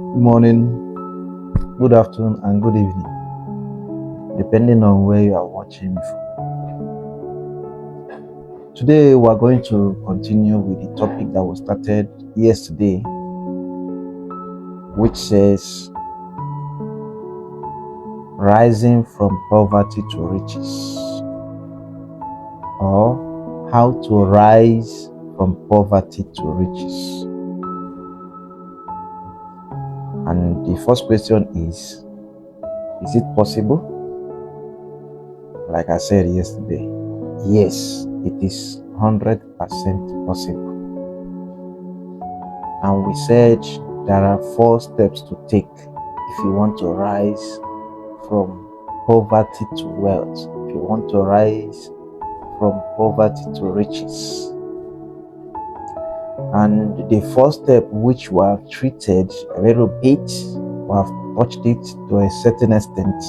Good morning, good afternoon, and good evening, depending on where you are watching me from. Today, we are going to continue with the topic that was started yesterday, which says rising from poverty to riches, or how to rise from poverty to riches. And the first question is it possible? Like I said yesterday, yes, it is 100% possible. And we said there are 4 steps to take if you want to rise from poverty to wealth, if you want to rise from poverty to riches. And the first step, which we have treated a little bit, we have touched it to a certain extent,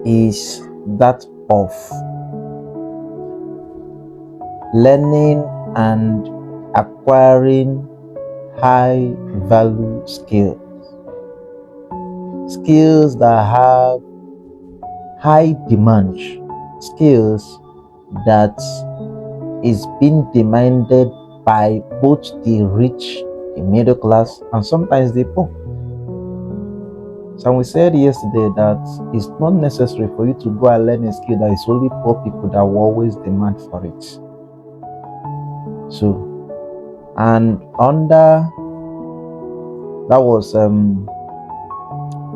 is that of learning and acquiring high value skills that have high demand, skills that is being demanded by both the rich, the middle class, and sometimes the poor. So we said yesterday that it's not necessary for you to go and learn a skill that is only poor people that will always demand for it. So, and under that was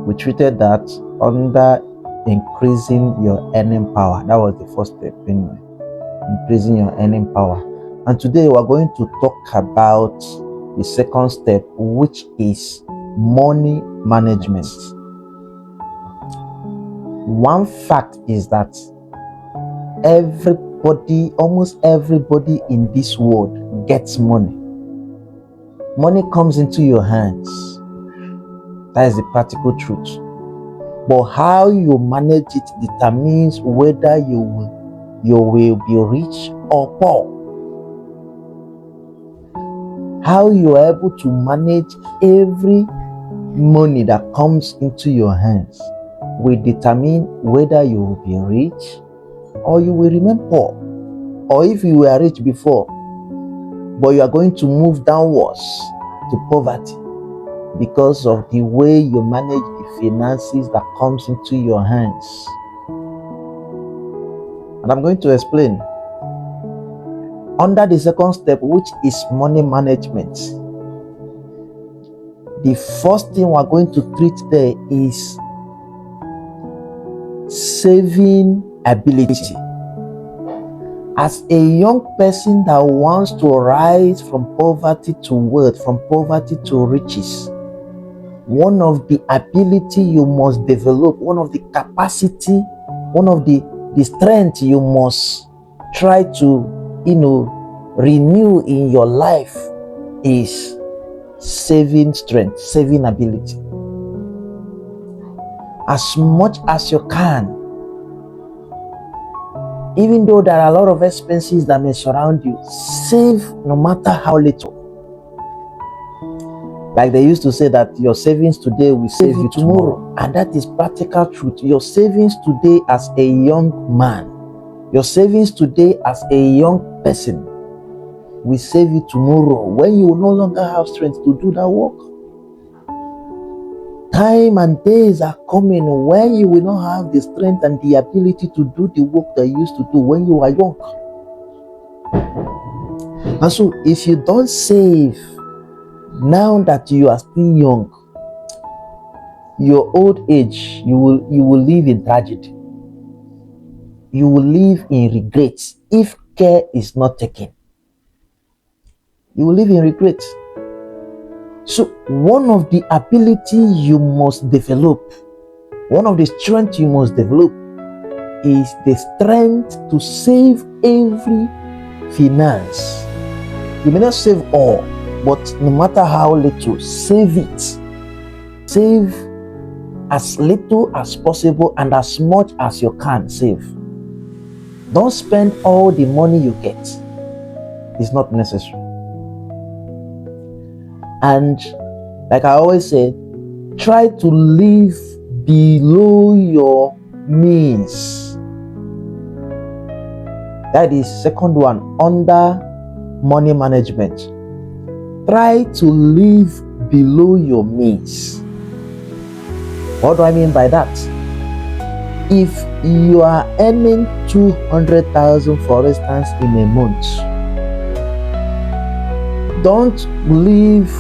we treated that under increasing your earning power. That was the first step anyway, increasing your earning power. And today we're going to talk about the second step, which is money management. One fact is that almost everybody in this world gets money. Money comes into your hands. That is the practical truth. But how you manage it determines whether you will be rich or poor. How you are able to manage every money that comes into your hands will determine whether you will be rich or you will remain poor. Or if you were rich before, but you are going to move downwards to poverty because of the way you manage the finances that comes into your hands. And I'm going to explain. Under the second step, which is money management, the first thing we're going to treat there is saving ability. As a young person that wants to rise from poverty to wealth, from poverty to riches, one of the ability you must develop, one of the capacity, one of the strength you must try to renew in your life is saving strength, saving ability. As much as you can, even though there are a lot of expenses that may surround you, save no matter how little. Like they used to say that your savings today will save you tomorrow. And that is practical truth. Your savings today as a young man, your savings today as a young person will save you tomorrow when you will no longer have strength to do that work. Time and days are coming when you will not have the strength and the ability to do the work that you used to do when you were young. And so if you don't save now that you are still young, your old age, you will live in tragedy. You will live in regrets if care is not taken. You will live in regret. So one of the ability you must develop, one of the strength you must develop is the strength to save every finance. You may not save all, but no matter how little, save it. Save as little as possible and as much as you can save. Don't spend all the money you get. It's not necessary. And Like I always say, try to live below your means. That is second one, under money management. Try to live below your means. What do I mean by that? If you are earning 200,000, for instance, in a month, don't live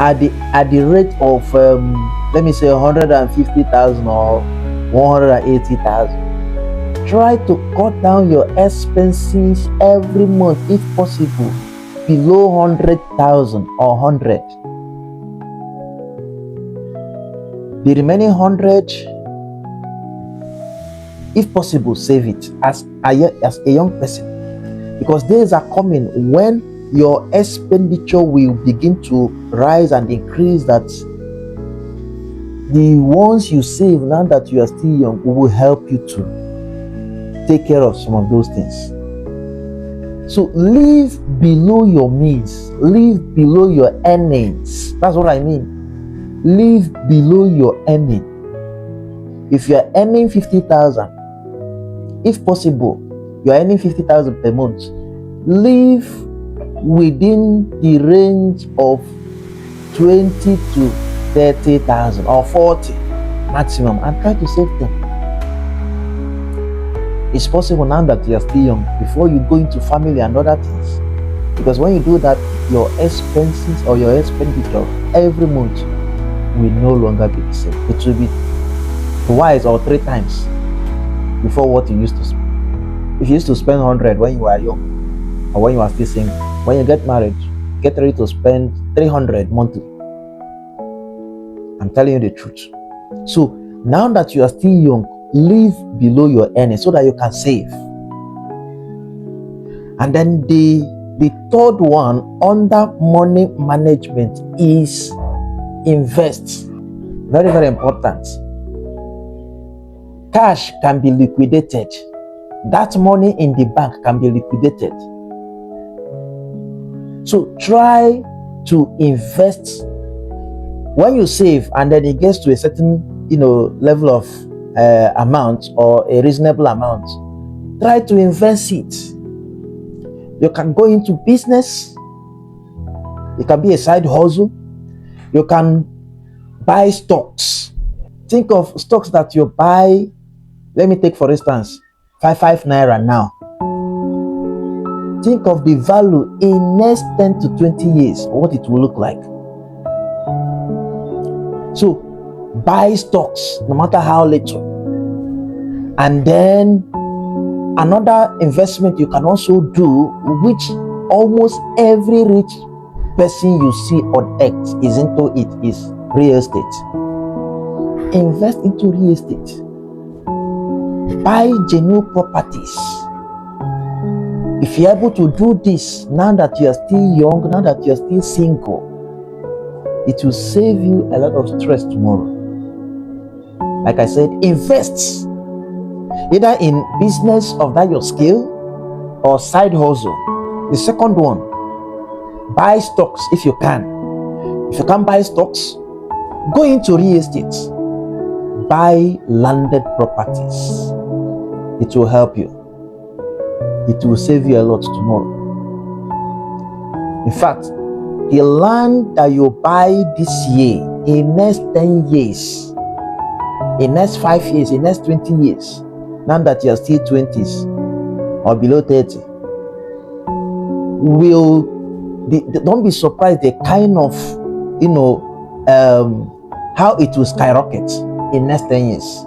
at the rate of let me say 150,000 or 180,000. Try to cut down your expenses every month, if possible, below 100,000 or 100. The remaining 100, if possible, save it as a young person, because days are coming when your expenditure will begin to rise and increase, that the ones you save now that you are still young will help you to take care of some of those things. So live below your means, live below your earnings. That's what I mean. Live below your earning. If you are earning 50,000, if possible, you are earning 50,000 per month, live within the range of 20 to 30,000 or 40 maximum, and try to save them. It's possible now that you are still young, before you go into family and other things, because when you do that, your expenses or your expenditure every month will no longer be the same. It will be twice or 3 times before what you used to spend. If you used to spend 100 when you were young, or when you are still single, when you get married, get ready to spend 300 monthly. I'm telling you the truth. So now that you are still young, live below your earnings so that you can save. And then the third one under money management is invest. Very, very important. Cash can be liquidated. That money in the bank can be liquidated. So try to invest. When you save and then it gets to a certain level of amount or a reasonable amount, try to invest it. You can go into business. It can be a side hustle. You can buy stocks. Think of stocks that you buy. Let me take, for instance, 5 naira now. Think of the value in next 10 to 20 years, what it will look like. So buy stocks, no matter how little. And then another investment you can also do, which almost every rich person you see on earth is into it, is real estate. Invest into real estate. Buy genuine properties. If you're able to do this now that you are still young, now that you are still single, it will save you a lot of stress tomorrow. Like I said, invest either in business of that your skill or side hustle. The second one, buy stocks if you can. If you can't buy stocks, go into real estate. Buy landed properties. It will help you. It will save you a lot tomorrow. In fact, the land that you buy this year, in next 10 years, in next 5 years, in next 20 years, now that you are still 20s or below 30, don't be surprised the kind of, how it will skyrocket in next 10 years.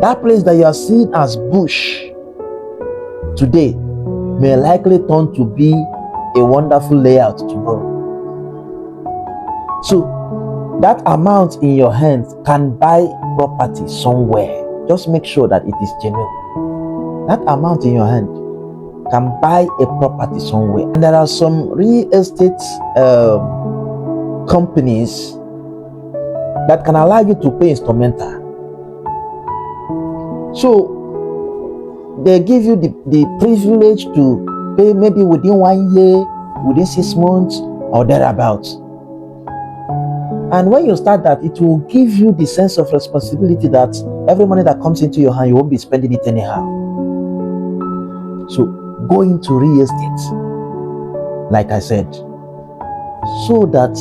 That place that you are seeing as bush today may likely turn to be a wonderful layout tomorrow. So that amount in your hands can buy property somewhere. Just make sure that it is genuine. That amount in your hand can buy a property somewhere. And there are some real estate companies that can allow you to pay instrumental. So they give you the privilege to pay maybe within 1 year, within 6 months, or thereabouts. And when you start that, it will give you the sense of responsibility that every money that comes into your hand, you won't be spending it anyhow. So go into real estate, like I said, so that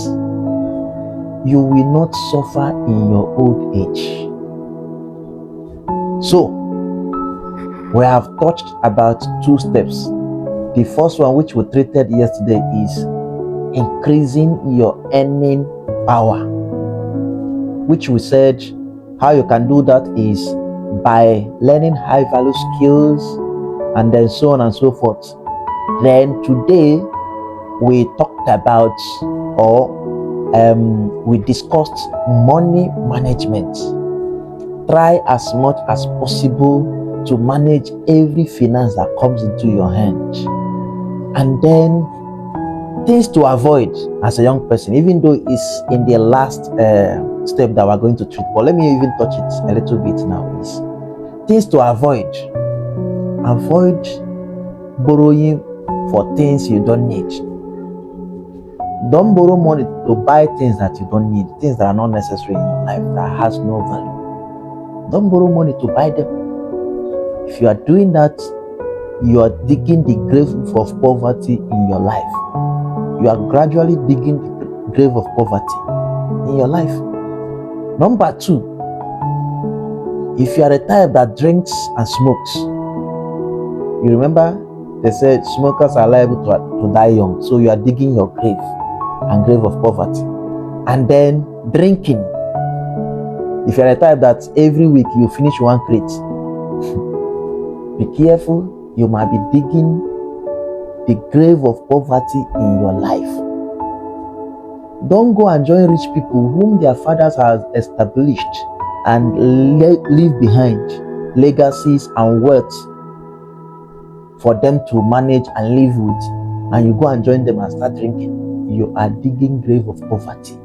you will not suffer in your old age. So we have touched about 2 steps. The first one, which we treated yesterday, is increasing your earning power, which we said how you can do that is by learning high value skills and then so on and so forth. Then today we talked about, or we discussed money management. Try as much as possible to manage every finance that comes into your hand. And then things to avoid as a young person, even though it's in the last step that we're going to treat, but let me even touch it a little bit now, is things to avoid. Avoid borrowing for things you don't need. Don't borrow money to buy things that you don't need, things that are not necessary in your life, that has no value. Don't borrow money to buy them. If you are doing that, you are digging the grave of poverty in your life. You are gradually digging the grave of poverty in your life. Number 2, if you are a type that drinks and smokes, you remember they said smokers are liable to die young. So you are digging your grave and grave of poverty. And then drinking. If you are a type that every week you finish 1 crate, be careful, you might be digging the grave of poverty in your life. Don't go and join rich people whom their fathers have established and leave behind legacies and wealth for them to manage and live with, and you go and join them and start drinking. You are digging grave of poverty.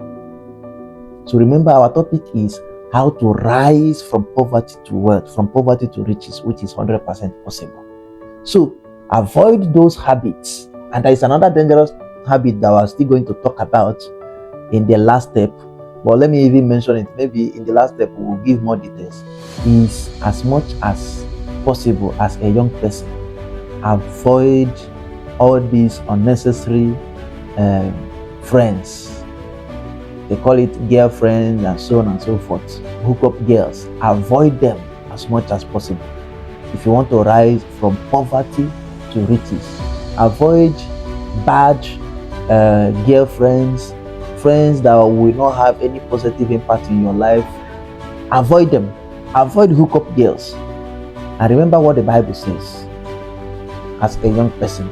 So remember, our topic is how to rise from poverty to wealth, from poverty to riches, which is 100% possible. So avoid those habits. And there is another dangerous habit that we're still going to talk about in the last step, but let me even mention it. Maybe in the last step we will give more details. Is as much as possible as a young person, avoid all these unnecessary friends. They call it girlfriends and so on and so forth. Hookup girls. Avoid them as much as possible if you want to rise from poverty to riches. Avoid bad girlfriends, friends that will not have any positive impact in your life. Avoid them. Avoid hookup girls. And remember what the Bible says. As a young person,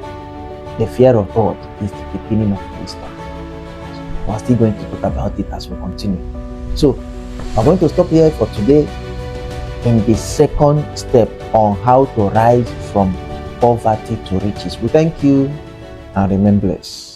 the fear of God is the beginning of wisdom. We're still going to talk about it as we continue. So I'm going to stop here for today in the second step on how to rise from poverty to riches. We thank you and remain blessed.